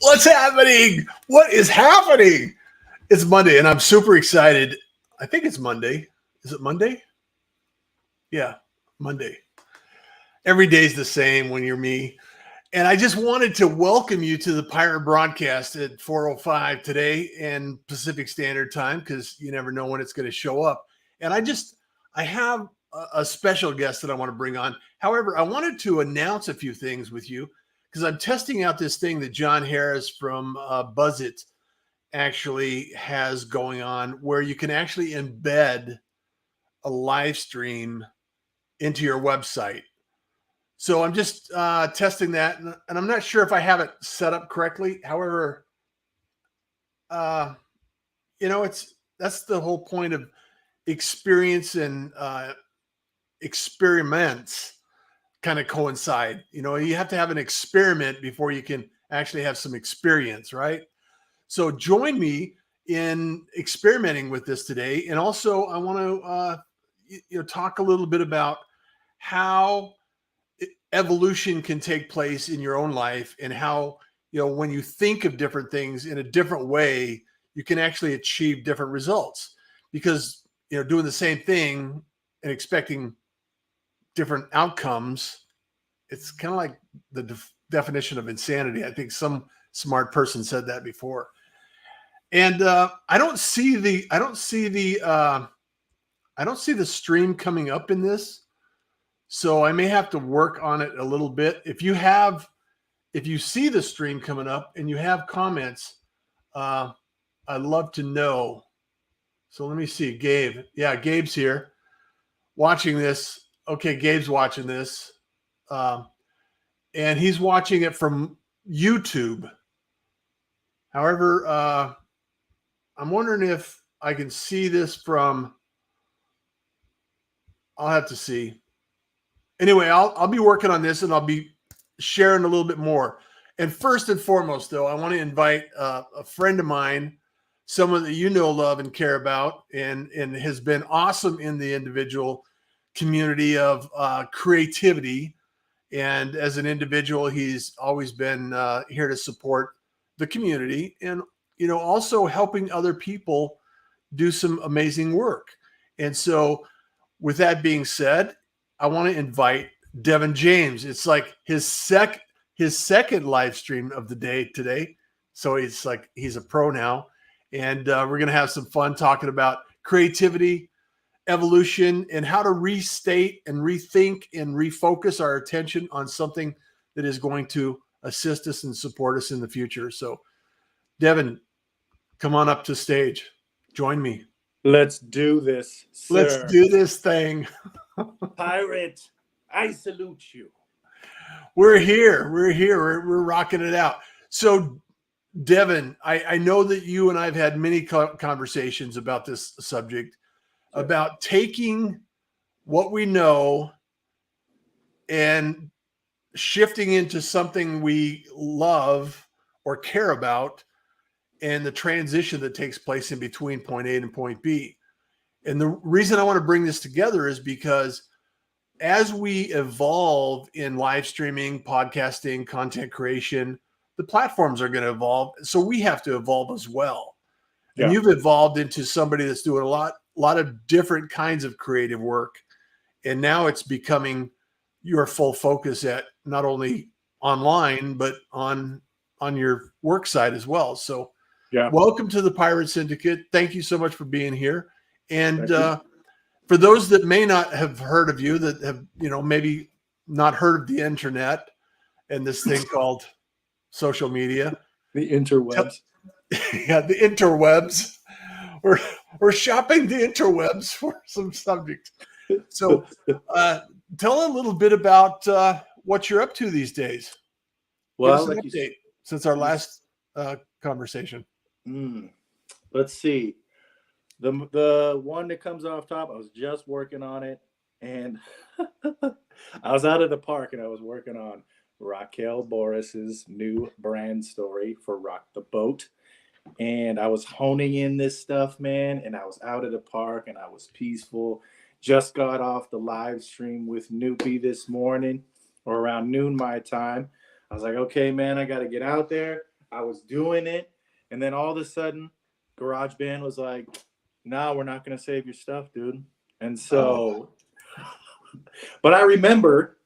What's happening? What is happening? It's Monday, and I'm super excited. I think it's Monday. Is it Monday? Yeah, Monday. Every day's the same when you're me. And I just wanted to welcome you to the Pirate Broadcast at 4:05 today in Pacific Standard Time, because you never know when it's going to show up. And I have a special guest that I want to bring on. However, I wanted to announce a few things with you, because I'm testing out this thing that John Harris from Buzzit actually has going on, where you can actually embed a live stream into your website. So I'm just testing that, and I'm not sure if I have it set up correctly. However, that's the whole point of experience, and experiments kind of coincide. You have to have an experiment before you can actually have some experience, right? So join me in experimenting with this today. And also I want to talk a little bit about how evolution can take place in your own life, and how, when you think of different things in a different way, you can actually achieve different results. Because, doing the same thing and expecting different outcomes, it's kind of like the definition of insanity. I think some smart person said that before. And I don't see the stream coming up in this. So I may have to work on it a little bit. If you see the stream coming up and you have comments, I'd love to know. So let me see. Gabe. Yeah, Gabe's here watching this. Okay, Gabe's watching this. And he's watching it from YouTube. However, I'm wondering if I can see this from, I'll have to see. Anyway, I'll be working on this, and I'll be sharing a little bit more. And first and foremost, though, I want to invite a friend of mine, someone that love, and care about, and has been awesome in the individual community of creativity. And as an individual, he's always been here to support the community, and also helping other people do some amazing work. And so, with that being said, I want to invite Devin James. It's like his second live stream of the day today. So it's like he's a pro now. And we're going to have some fun talking about creativity, evolution, and how to restate and rethink and refocus our attention on something that is going to assist us and support us in the future. So, Devin, come on up to stage. Join me. Let's do this, sir. Let's do this thing. Pirate, I salute you. We're here. We're rocking it out. So, Devin, I know that you and I have had many conversations about this subject, about taking what we know and shifting into something we love or care about, and the transition that takes place in between point A and point B. And the reason I want to bring this together is because as we evolve in live streaming, podcasting, content creation, the platforms are going to evolve. So we have to evolve as well. Yeah. And you've evolved into somebody that's doing a lot of different kinds of creative work. And now it's becoming your full focus at not only online, but on your work side as well. So welcome to the Pirate Syndicate. Thank you so much for being here. And for those that may not have heard of you, that have, maybe not heard of the internet and this thing called social media. The interwebs. Yeah, the interwebs. We're shopping the interwebs for some subjects. So tell a little bit about what you're up to these days. Give us Well, an like update since our last conversation. Let's see. The one that comes off top, I was just working on it, and I was out at the park and I was working on Raquel Boris's new brand story for Rock the Boat. And I was honing in this stuff, man, and I was out at the park and I was peaceful. Just got off the live stream with Noopy this morning or around noon my time. I was like, okay, man, I got to get out there. I was doing it. And then all of a sudden, GarageBand was like, no, we're not going to save your stuff, dude. And so, but I remember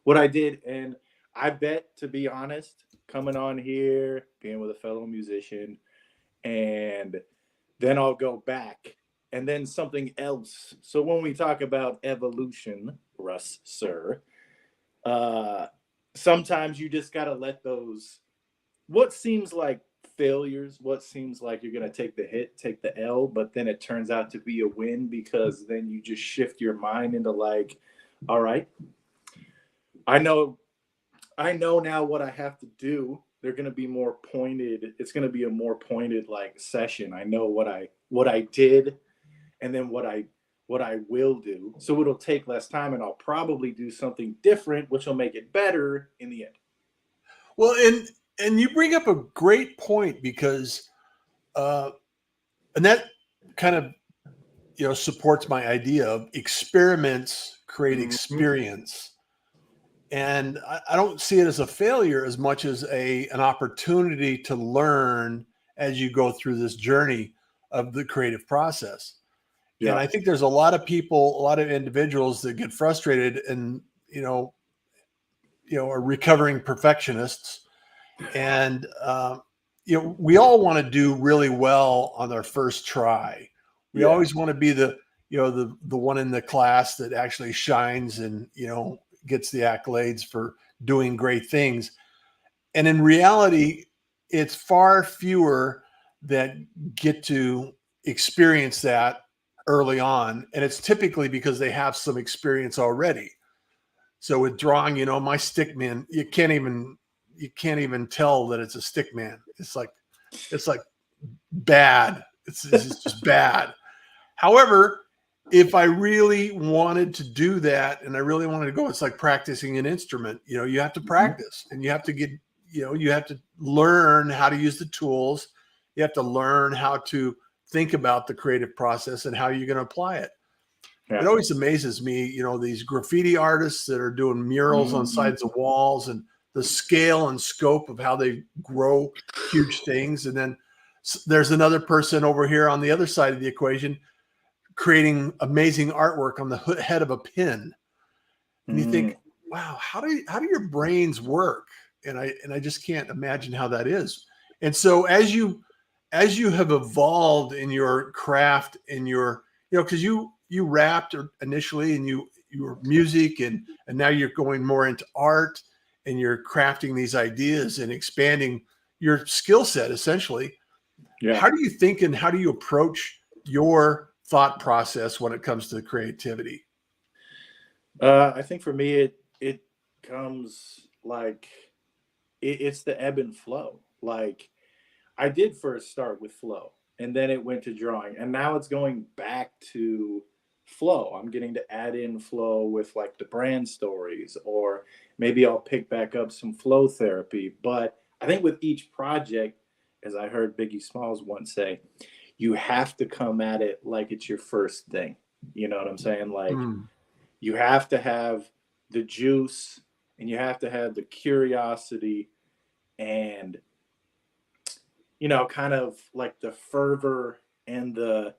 what I did. And I bet, to be honest, coming on here, being with a fellow musician, and then I'll go back and then something else. So when we talk about evolution, Russ, sir, sometimes you just got to let those, what seems like failures, what seems like you're going to take the hit, take the L, but then it turns out to be a win because then you just shift your mind into like, all right, I know now what I have to do. They're going to be more pointed. It's going to be a more pointed like session. I know what I did and then what I will do. So it'll take less time and I'll probably do something different, which will make it better in the end. Well, and you bring up a great point because and that kind of supports my idea of experiments create experience. And I don't see it as a failure as much as an opportunity to learn as you go through this journey of the creative process. Yeah. And I think there's a lot of people, a lot of individuals that get frustrated and, are recovering perfectionists. And, we all want to do really well on our first try. We always want to be the one in the class that actually shines and, gets the accolades for doing great things. And in reality, it's far fewer that get to experience that early on. And it's typically because they have some experience already. So with drawing, my stick man, you can't even tell that it's a stick man. It's like bad. It's just bad. However, if I really wanted to do that and I really wanted to go, it's like practicing an instrument. You have to practice and you have to get, you have to learn how to use the tools. You have to learn how to think about the creative process and how you're going to apply it. Yeah. It always amazes me, these graffiti artists that are doing murals on sides of walls and the scale and scope of how they grow huge things. And then there's another person over here on the other side of the equation creating amazing artwork on the head of a pin. And you think, wow, how do your brains work? And I just can't imagine how that is. And so as you have evolved in your craft and your, because you rapped initially and you were music and now you're going more into art and you're crafting these ideas and expanding your skill set essentially. Yeah. How do you think and how do you approach your thought process when it comes to creativity? I think for me, it comes like it's the ebb and flow. Like I did first start with flow and then it went to drawing and now it's going back to flow. I'm getting to add in flow with like the brand stories, or maybe I'll pick back up some flow therapy. But I think with each project, as I heard Biggie Smalls once say, you have to come at it like it's your first thing. You know what I'm saying? Like you have to have the juice and you have to have the curiosity and, kind of like the fervor and the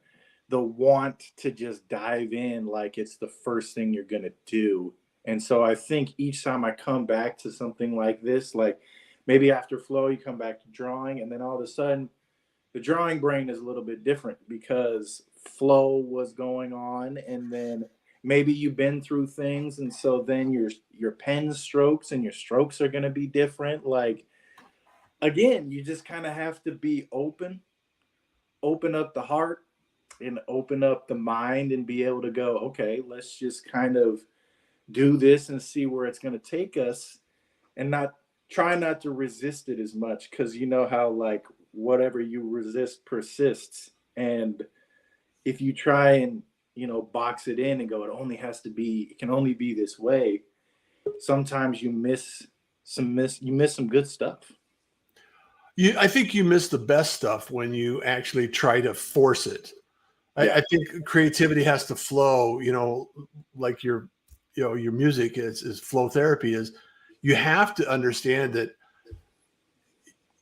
want to just dive in like it's the first thing you're going to do. And so I think each time I come back to something like this, like maybe after flow, you come back to drawing and then all of a sudden the drawing brain is a little bit different because flow was going on and then maybe you've been through things, and so then your pen strokes and your strokes are going to be different. Like, again, you just kind of have to be open up the heart and open up the mind and be able to go, okay, let's just kind of do this and see where it's going to take us, and not try not to resist it as much, because you know how, like, whatever you resist persists. And if you try and, box it in and go, it can only be this way, sometimes you miss some good stuff. I think you miss the best stuff when you actually try to force it. Yeah. I think creativity has to flow, like your music is flow therapy is. You have to understand that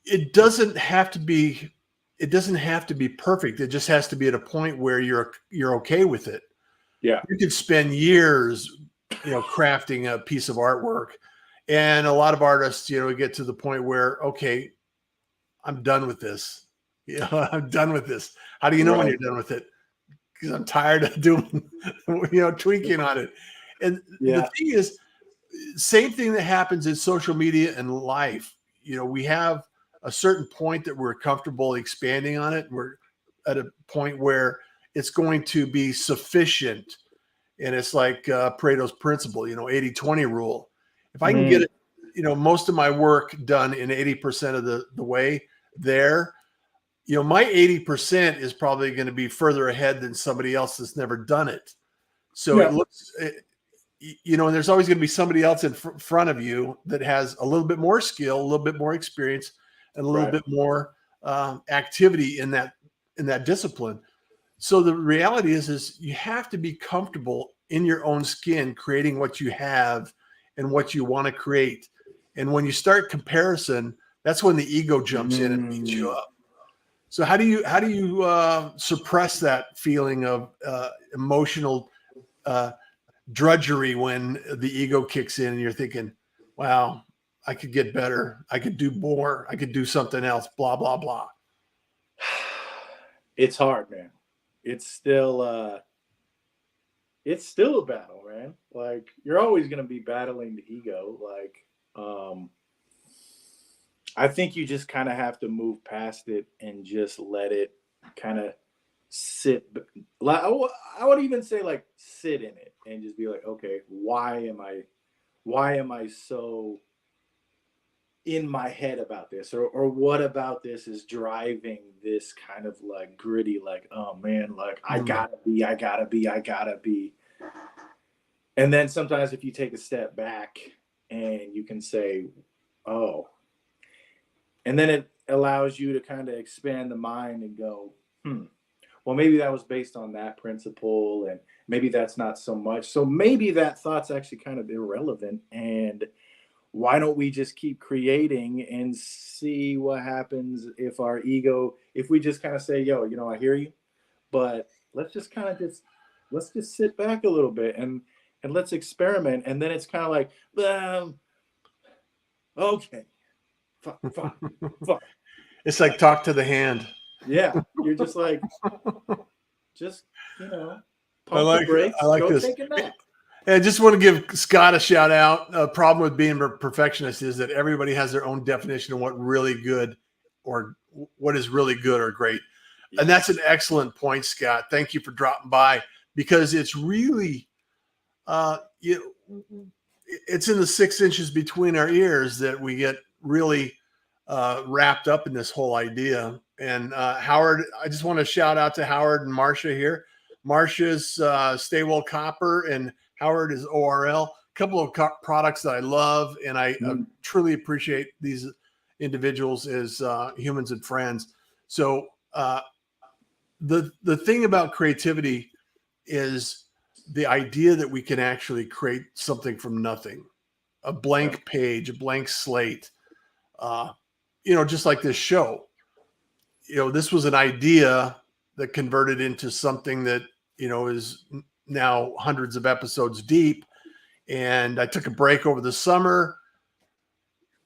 it doesn't have to be perfect. It just has to be at a point where you're okay with it. Yeah. You could spend years, crafting a piece of artwork, and a lot of artists, get to the point where, okay, I'm done with this. I'm done with this. How do you know when Right. you're done with it? Because I'm tired of doing, tweaking on it. And Yeah. the thing is, same thing that happens in social media and life. We have a certain point that we're comfortable expanding on it. We're at a point where it's going to be sufficient. And it's like Pareto's principle, 80-20 rule. If I can get it, most of my work done in 80% of the way there, my 80% is probably going to be further ahead than somebody else that's never done it. So it looks, and there's always going to be somebody else in front of you that has a little bit more skill, a little bit more experience, and a little bit more activity in that discipline. So the reality is you have to be comfortable in your own skin, creating what you have and what you want to create. And when you start comparison, that's when the ego jumps in and beats you up. So how do you suppress that feeling of emotional drudgery when the ego kicks in and you're thinking, wow, I could get better. I could do more. I could do something else, blah, blah, blah. It's hard, man. It's still a battle, man. Like, you're always going to be battling the ego. Like, I think you just kind of have to move past it and just let it kind of sit. Like, I would even say, like, sit in it and just be like, okay, why am I so in my head about this, or what about this is driving this kind of like gritty, like, oh man, like I gotta be. And then sometimes if you take a step back and you can say, oh, and then it allows you to kind of expand the mind and go, well, maybe that was based on that principle, and maybe that's not so much. So maybe that thought's actually kind of irrelevant, and why don't we just keep creating and see what happens if we just kind of say, yo, I hear you, but let's just sit back a little bit and let's experiment. And then it's kind of like, okay, fuck. It's like talk to the hand. Yeah, you're just like, pump the brakes, I like go this. take a nap. I just want to give Scott a shout out. A problem with being a perfectionist is that everybody has their own definition of what is really good or great. Yeah. And that's an excellent point, Scott. Thank you for dropping by, because it's really, it's in the 6 inches between our ears that we get really wrapped up in this whole idea. And Howard, I just want to shout out to Howard and Marcia here. Marcia's Staywell Copper and Howard is ORL. A couple of products that I love, and I truly appreciate these individuals as humans and friends. So the thing about creativity is the idea that we can actually create something from nothing, a blank page, a blank slate. Just like this show. This was an idea that converted into something that is now hundreds of episodes deep. And I took a break over the summer,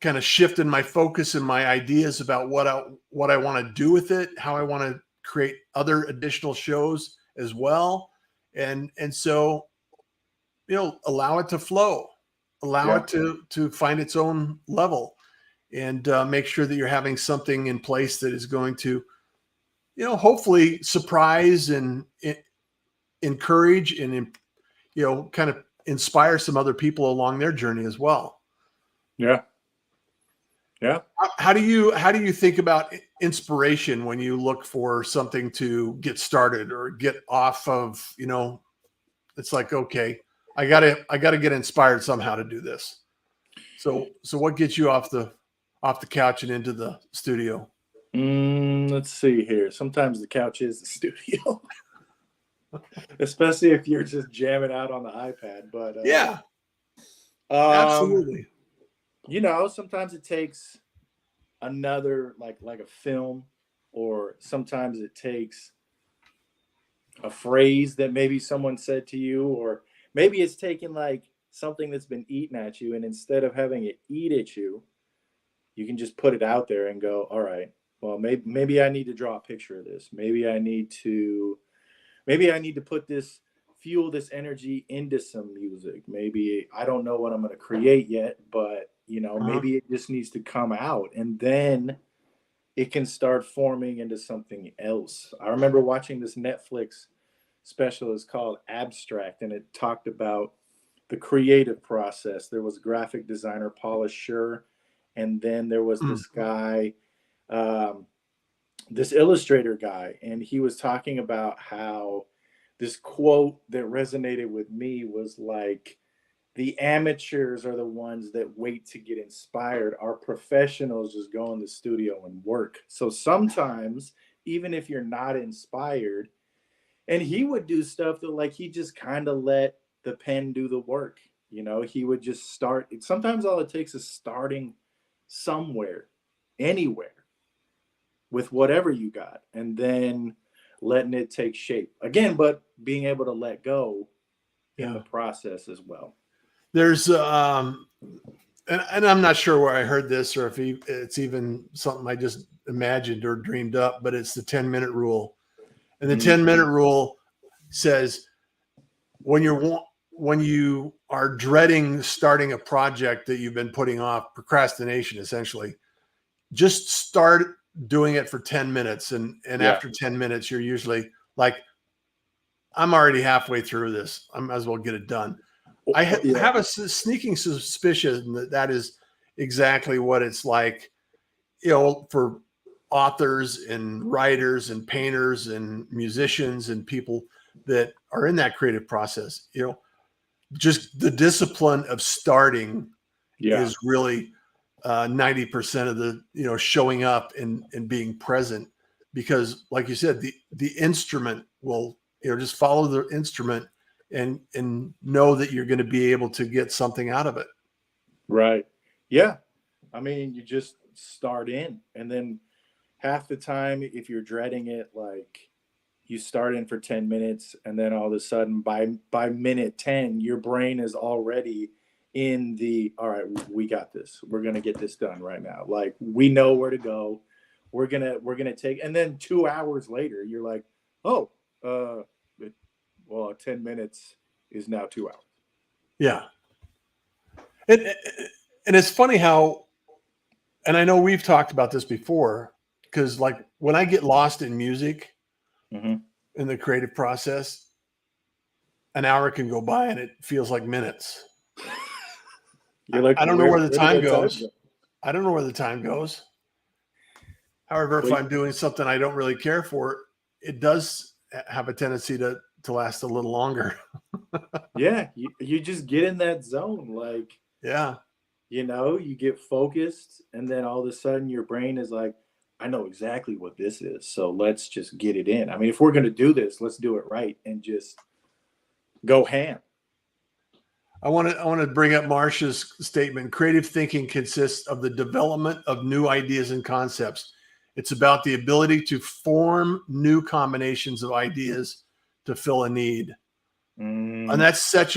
kind of shifted my focus and my ideas about what I want to do with it, how I want to create other additional shows as well. And so allow it to flow, allow Yeah. it to find its own level, and make sure that you're having something in place that is going to, hopefully surprise and encourage and, kind of inspire some other people along their journey as well. Yeah. Yeah. How do you think about inspiration when you look for something to get started or get off of, it's like, okay, I gotta get inspired somehow to do this. So what gets you off the couch and into the studio? Let's see here. Sometimes the couch is the studio, especially if you're just jamming out on the iPad. But Yeah, um, absolutely. sometimes it takes another like a film, or sometimes it takes a phrase that maybe someone said to you, or maybe it's taking like something that's been eaten at you, and instead of having it eat at you, you can just put it out there and go, all right, well, maybe I need to draw a picture of this. Maybe I need to put this, fuel this energy into some music. Maybe I don't know what I'm going to create yet, but maybe it just needs to come out, and then it can start forming into something else. I remember watching this Netflix special. It's called Abstract, and it talked about the creative process. There was graphic designer Paula Scher, and then there was this guy, this illustrator guy, and he was talking about how this quote that resonated with me was like, the amateurs are the ones that wait to get inspired. Our professionals just go in the studio and work. So sometimes, even if you're not inspired, and he would do stuff that like he just kind of let the pen do the work. He would just start. Sometimes all it takes is starting somewhere, anywhere, with whatever you got, and then letting it take shape again, but being able to let go in the process as well. There's and I'm not sure where I heard this, or if it's even something I just imagined or dreamed up, but it's the 10-minute rule. And the 10-minute rule says when you are dreading starting a project that you've been putting off, procrastination essentially, just start doing it for 10 minutes. And after 10 minutes, you're usually like, I'm already halfway through this. I might as well get it done. I have a sneaking suspicion that is exactly what it's like, for authors and writers and painters and musicians and people that are in that creative process. Just the discipline of starting is really 90% of the, showing up and being present, because like you said, the instrument will, just follow the instrument and know that you're going to be able to get something out of it. Right. Yeah. I mean, you just start in, and then half the time, if you're dreading it, like you start in for 10 minutes, and then all of a sudden by minute 10, your brain is already in all right, we got this. We're going to get this done right now. Like, we know where to go. We're going to take, and then 2 hours later, you're like, oh, 10 minutes is now 2 hours. Yeah. And it's funny how, and I know we've talked about this before, because like when I get lost in music, in the creative process, an hour can go by and it feels like minutes. You're like, I don't know where the time goes. I don't know where the time goes. However, if I'm doing something I don't really care for, it does have a tendency to last a little longer. Yeah, you just get in that zone, like, you get focused, and then all of a sudden your brain is like, I know exactly what this is, so let's just get it in. I mean, if we're going to do this, let's do it right and just go ham. I want to bring up Marcia's statement. Creative thinking consists of the development of new ideas and concepts. It's about the ability to form new combinations of ideas to fill a need. And that's such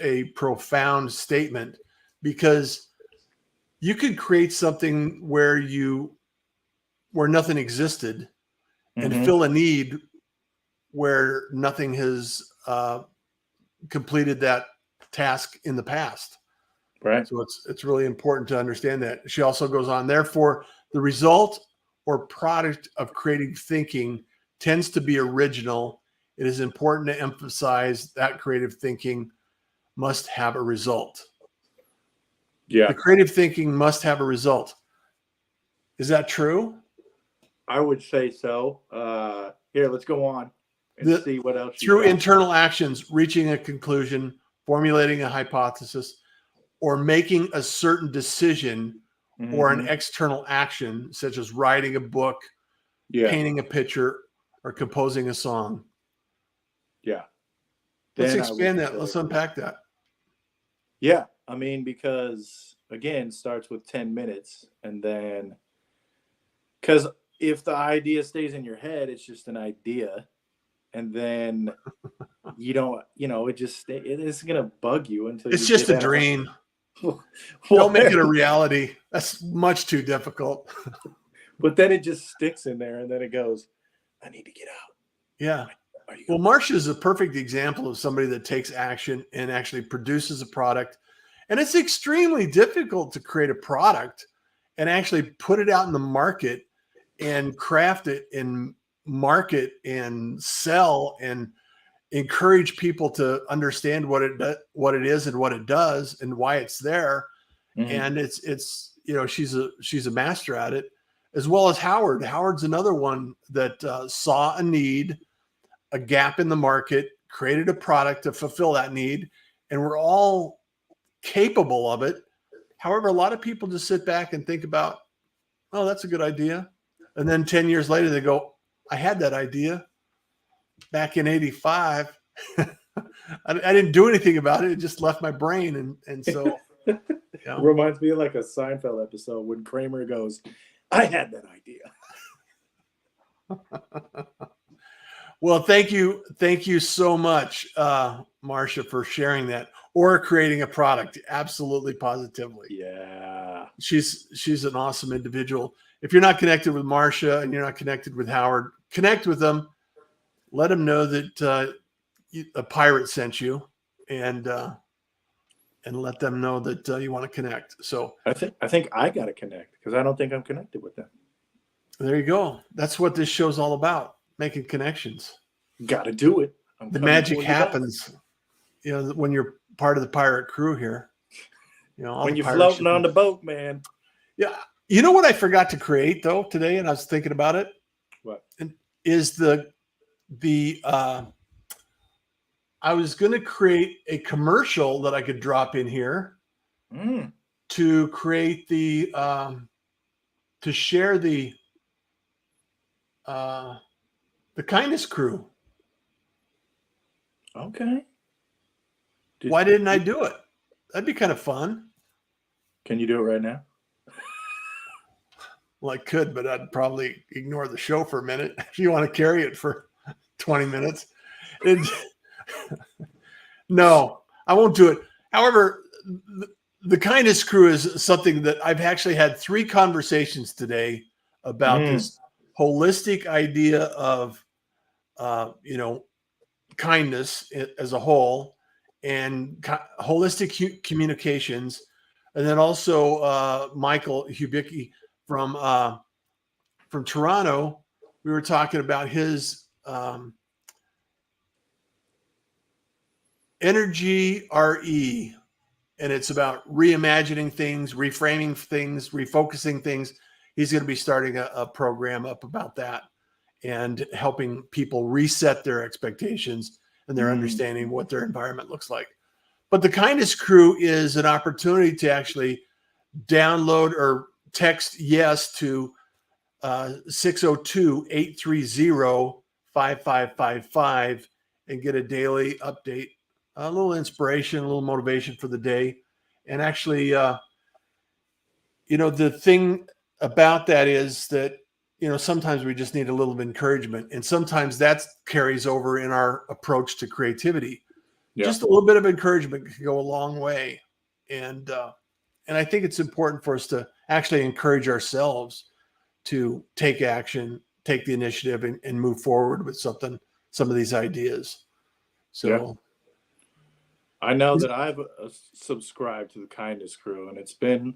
a profound statement, because you could create something where nothing existed and fill a need where nothing has completed that task in the past. Right. So it's really important to understand that. She also goes on, therefore, the result or product of creative thinking tends to be original. It is important to emphasize that creative thinking must have a result. Yeah. The creative thinking must have a result. Is that true? I would say so. Here, let's go on and see what else. Through internal actions, reaching a conclusion, formulating a hypothesis, or making a certain decision, or an external action, such as writing a book, painting a picture, or composing a song. Yeah. Let's expand that. Let's unpack that. Yeah. I mean, because again, starts with 10 minutes. And then, because if the idea stays in your head, it's just an idea. And then you don't, it is going to bug you until it's just a dream. Don't make it a reality. That's much too difficult. But then it just sticks in there, and then it goes, I need to get out. Yeah. Well, Marsha is a perfect example of somebody that takes action and actually produces a product. And it's extremely difficult to create a product and actually put it out in the market and craft it and market and sell and encourage people to understand what it is and what it does and why it's there. And it's she's a master at it, as well as Howard. Howard's another one that saw a need, a gap in the market, created a product to fulfill that need, and we're all capable of it. However, a lot of people just sit back and think about, oh, that's a good idea. And then 10 years later, they go, I had that idea back in 85. I didn't do anything about it. It just left my brain. And so reminds me of like a Seinfeld episode when Kramer goes, I had that idea. Well, thank you. Thank you so much, Marsha, for sharing that or creating a product. Absolutely, positively. Yeah. She's an awesome individual. If you're not connected with Marsha and you're not connected with Howard, connect with them. Let them know that a pirate sent you, and let them know that you want to connect. So I think I got to connect because I don't think I'm connected with them. There you go. That's what this show's all about. Making connections. Got to do it. The magic happens, when you're part of the pirate crew here. When you're floating on the boat, man. Yeah. You know what I forgot to create though today, and I was thinking about it. What? Is I was going to create a commercial that I could drop in here to create to share the kindness crew. Okay. Why didn't I do it? That'd be kind of fun. Can you do it right now? Well, I could, but I'd probably ignore the show for a minute if you want to carry it for 20 minutes. No, I won't do it. However, the kindness crew is something that I've actually had 3 conversations today about this holistic idea of, kindness as a whole and holistic communications. And then also Michael Hubicki from Toronto, we were talking about his Energy RE, and it's about reimagining things, reframing things, refocusing things. He's going to be starting a program up about that and helping people reset their expectations and their understanding of what their environment looks like. But the Kindness Crew is an opportunity to actually download or text yes to 602-830-5555 and get a daily update, a little inspiration, a little motivation for the day. And actually, the thing about that is that, sometimes we just need a little of encouragement. And sometimes that carries over in our approach to creativity. Yeah. Just a little bit of encouragement can go a long way. And I think it's important for us to actually encourage ourselves to take action, take the initiative and move forward with something some of these ideas. So I know that I've subscribed to the Kindness Crew, and it's been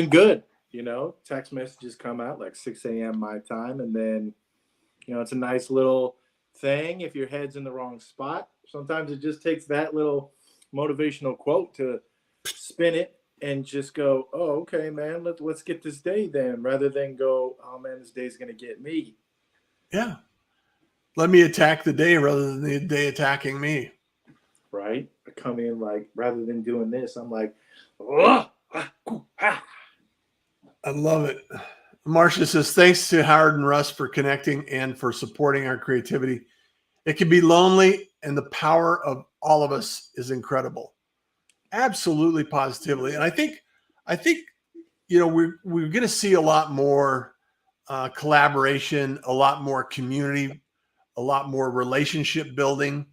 good. You know, text messages come out like 6 a.m. my time, and then, you know, it's a nice little thing if your head's in the wrong spot. Sometimes it just takes that little motivational quote to spin it and just go, oh, okay, man, let's get this day then, rather than go, oh man, this day's gonna get me. yeah, let me attack the day rather than the day attacking me. Right? I come in like, rather than doing this, I'm like, oh, I love it. Marcia says, thanks to Howard and Russ for connecting and for supporting our creativity. It can be lonely, and the power of all of us is incredible. Absolutely, positively. And I think, you know, we're going to see a lot more collaboration, a lot more community, a lot more relationship building.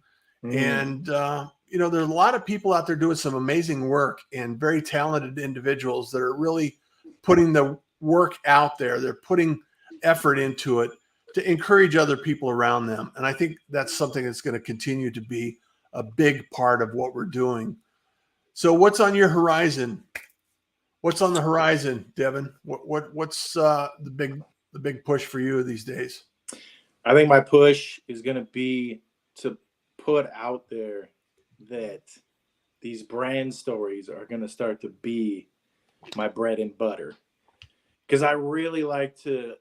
And, you know, there's a lot of people out there doing some amazing work and very talented individuals that are really putting the work out there. They're putting effort into it to encourage other people around them. And I think that's something that's going to continue to be a big part of what we're doing. So what's on your horizon? What's on the horizon, Devin? What's the big push for you these days? I think my push is going to be to put out there that these brand stories are going to start to be my bread and butter. Because I really like to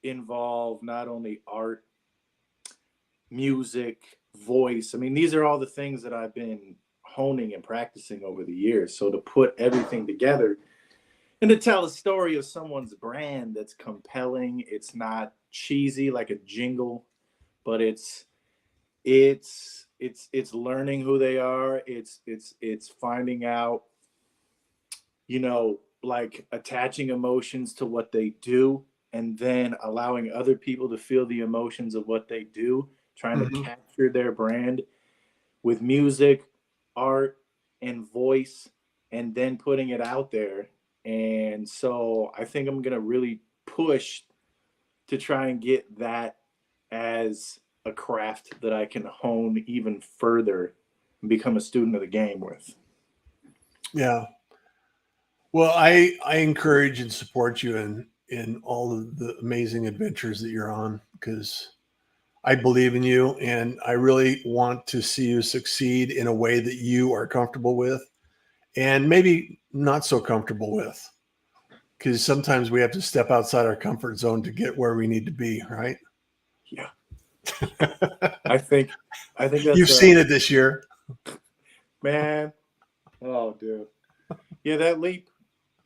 involve not only art, music, voice. I mean, these are all the things that I've been honing and practicing over the years. So to put everything together and to tell a story of someone's brand that's compelling, it's not cheesy like a jingle, but it's learning who they are. It's finding out, you know, like attaching emotions to what they do, and then allowing other people to feel the emotions of what they do, trying to capture their brand with music, art, and voice, and then putting it out there. And so I think I'm going to really push to try and get that as a craft that I can hone even further and become a student of the game with. Yeah. Well, I encourage and support you in all of the amazing adventures that you're on, because I believe in you and I really want to see you succeed in a way that you are comfortable with and maybe not so comfortable with, because sometimes we have to step outside our comfort zone to get where we need to be, right? Yeah. I think that's you've seen it this year, man. Oh, dude. Yeah, that leap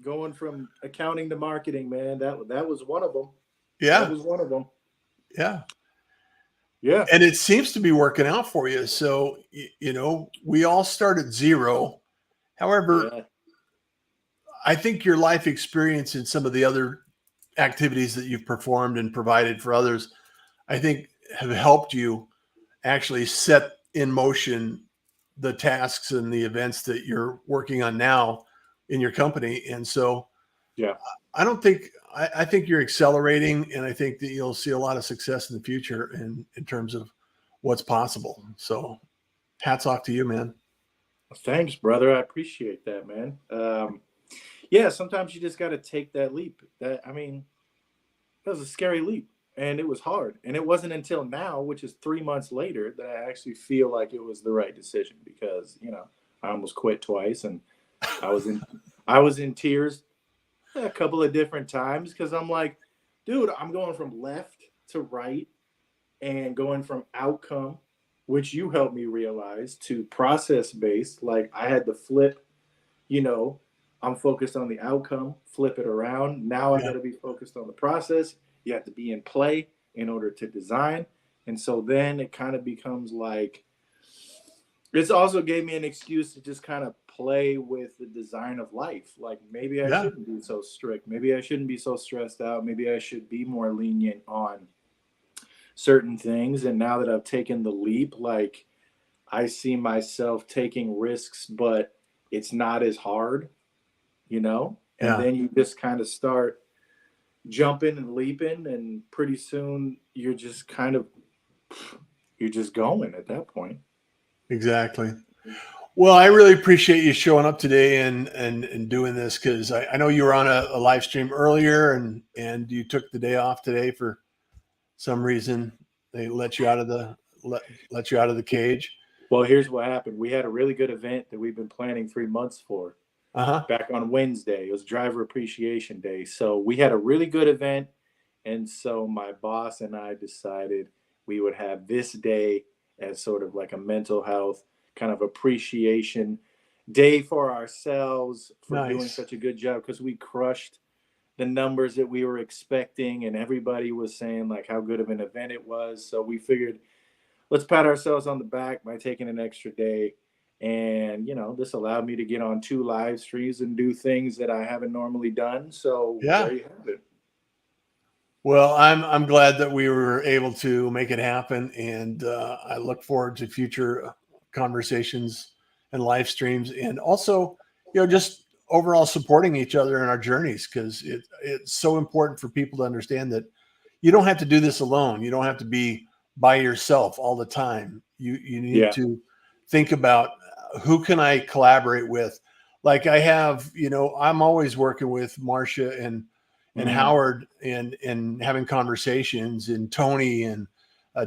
going from accounting to marketing, man, that was one of them. Yeah. That was one of them. Yeah. Yeah. And it seems to be working out for you. So, you know, we all start at zero. However, I think your life experience and some of the other activities that you've performed and provided for others, I think have helped you actually set in motion the tasks and the events that you're working on now in your company. And so, yeah, I think you're accelerating, and I think that you'll see a lot of success in the future in terms of what's possible. So hats off to you, man. Thanks, brother. I appreciate that, man. Yeah, sometimes you just got to take that leap. That was a scary leap, and it was hard. And it wasn't until now, which is 3 months later, that I actually feel like it was the right decision, because, you know, I almost quit twice, and I was in tears a couple of different times, because I'm like, dude, I'm going from left to right and going from outcome, which you helped me realize, to process based. Like I had to flip, you know, I'm focused on the outcome, flip it around. Now I got to be focused on the process. You have to be in play in order to design. And so then it kind of becomes like, it's also gave me an excuse to just kind of play with the design of life. Like maybe I shouldn't be so strict. Maybe I shouldn't be so stressed out. Maybe I should be more lenient on certain things. And now that I've taken the leap, like I see myself taking risks, but it's not as hard, you know? And then you just kind of start jumping and leaping, and pretty soon you're just kind of, you're just going at that point. Exactly. Well, I really appreciate you showing up today and doing this, because I know you were on a live stream earlier and you took the day off today for some reason. They let you out of the cage. Well, here's what happened. We had a really good event that we've been planning 3 months for. Uh-huh. Back on Wednesday. It was Driver Appreciation Day. So we had a really good event. And so my boss and I decided we would have this day as sort of like a mental health kind of appreciation day for ourselves for doing Nice. such a good job, because we crushed the numbers that we were expecting, and everybody was saying like how good of an event it was. So we figured, let's pat ourselves on the back by taking an extra day. And, this allowed me to get on 2 live streams and do things that I haven't normally done. So Yeah. there you have it. Well, I'm glad that we were able to make it happen, and I look forward to future conversations and live streams, and also, just overall supporting each other in our journeys, because it's so important for people to understand that you don't have to do this alone. You don't have to be by yourself all the time. You need to think about, who can I collaborate with? Like I have, I'm always working with Marcia and Howard and having conversations, and Tony and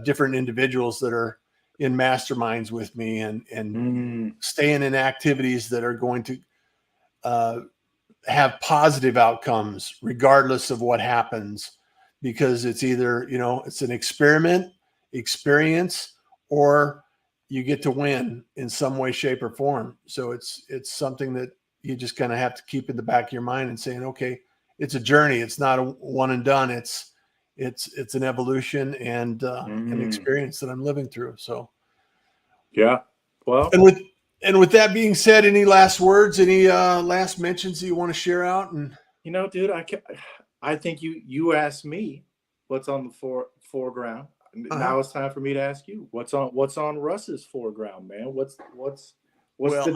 different individuals that are in masterminds with me, and staying in activities that are going to have positive outcomes regardless of what happens, because it's either, it's an experience, or you get to win in some way, shape, or form. So it's something that you just kind of have to keep in the back of your mind and saying, okay, it's a journey. It's not a one and done. It's an evolution and an experience that I'm living through. So, yeah. Well, and with that being said, any last words, any last mentions that you want to share out? And dude, I think you asked me what's on the foreground. Now it's time for me to ask you what's on Russ's foreground, man. What's the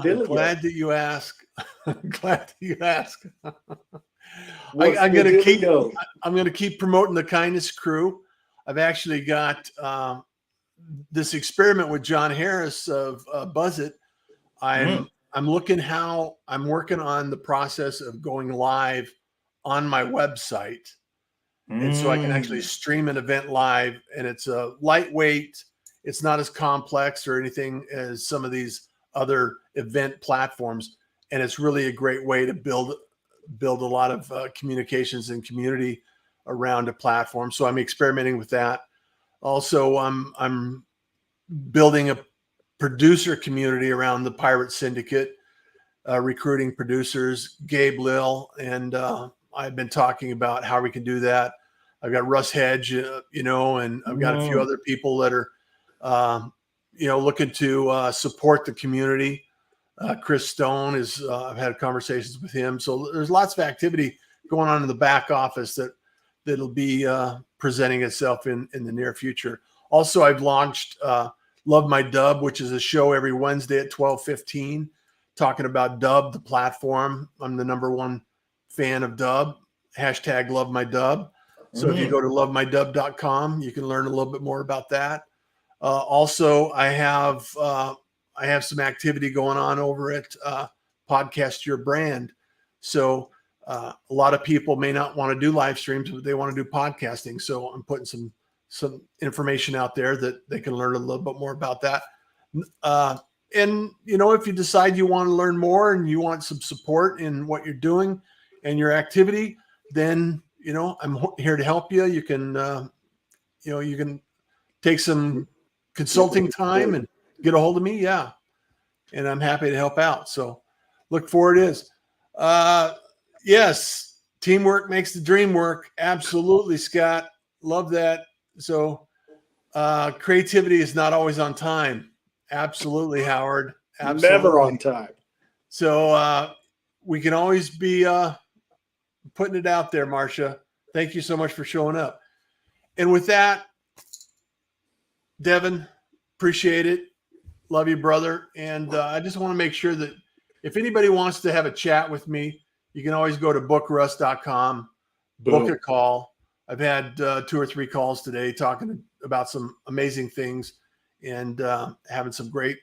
deal? I'm glad that you ask. I'm glad that you ask. I'm gonna keep promoting the Kindness Crew. I've actually got this experiment with John Harris of Buzz It. I'm working on the process of going live on my website. And so I can actually stream an event live, and it's a lightweight. It's not as complex or anything as some of these other event platforms. And it's really a great way to build a lot of communications and community around a platform. So I'm experimenting with that. Also, I'm building a producer community around the Pirate Syndicate, recruiting producers, Gabe Lill, and I've been talking about how we can do that. I've got Russ Hedge, and I've got a few other people that are, looking to support the community. Chris Stone is, I've had conversations with him. So there's lots of activity going on in the back office that'll be presenting itself in the near future. Also, I've launched Love My Dub, which is a show every Wednesday at 12:15, talking about Dub, the platform. I'm the #1 fan of Dub. # Love My Dub. So if you go to lovemydub.com, you can learn a little bit more about that. Also, I have some activity going on over at Podcast Your Brand. So a lot of people may not want to do live streams, but they want to do podcasting. So I'm putting some information out there that they can learn a little bit more about that. And, if you decide you want to learn more and you want some support in what you're doing and your activity, then, I'm here to help you. You can, you can take some consulting time and get a hold of me. Yeah. And I'm happy to help out. So look forward it is. Yes. Teamwork makes the dream work. Absolutely, Scott. Love that. So creativity is not always on time. Absolutely, Howard. Absolutely. Never on time. So we can always be putting it out there, Marcia. Thank you so much for showing up. And with that, Devin, appreciate it. Love you, brother. And I just want to make sure that if anybody wants to have a chat with me, you can always go to bookruss.com, book a call. I've had 2 or 3 calls today talking about some amazing things and having some great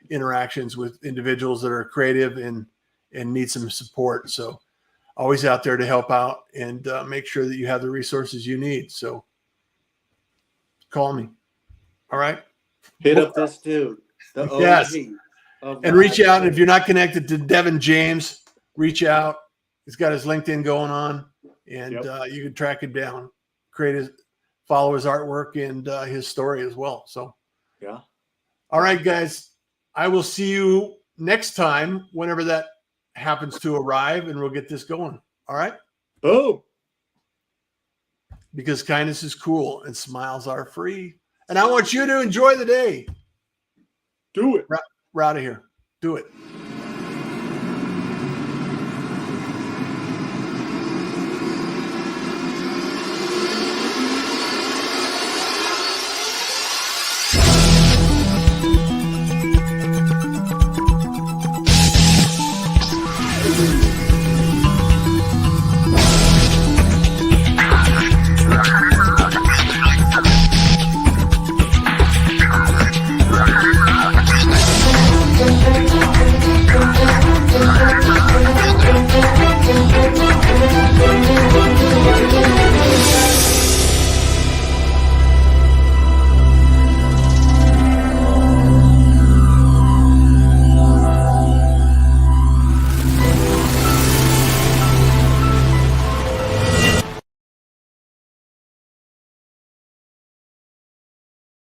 interactions with individuals that are creative and need some support. So always out there to help out and make sure that you have the resources you need. So call me. All right. Hit up this dude, the OG. Yes. Of And reach out. live. If you're not connected to Devin James, reach out. He's got his LinkedIn going on, and you can track him down, follow his artwork and his story as well. So, yeah. All right, guys. I will see you next time, whenever that happens to arrive, and we'll get this going. All right. Boom. Because kindness is cool and smiles are free. And I want you to enjoy the day. Do it. We're out of here. Do it.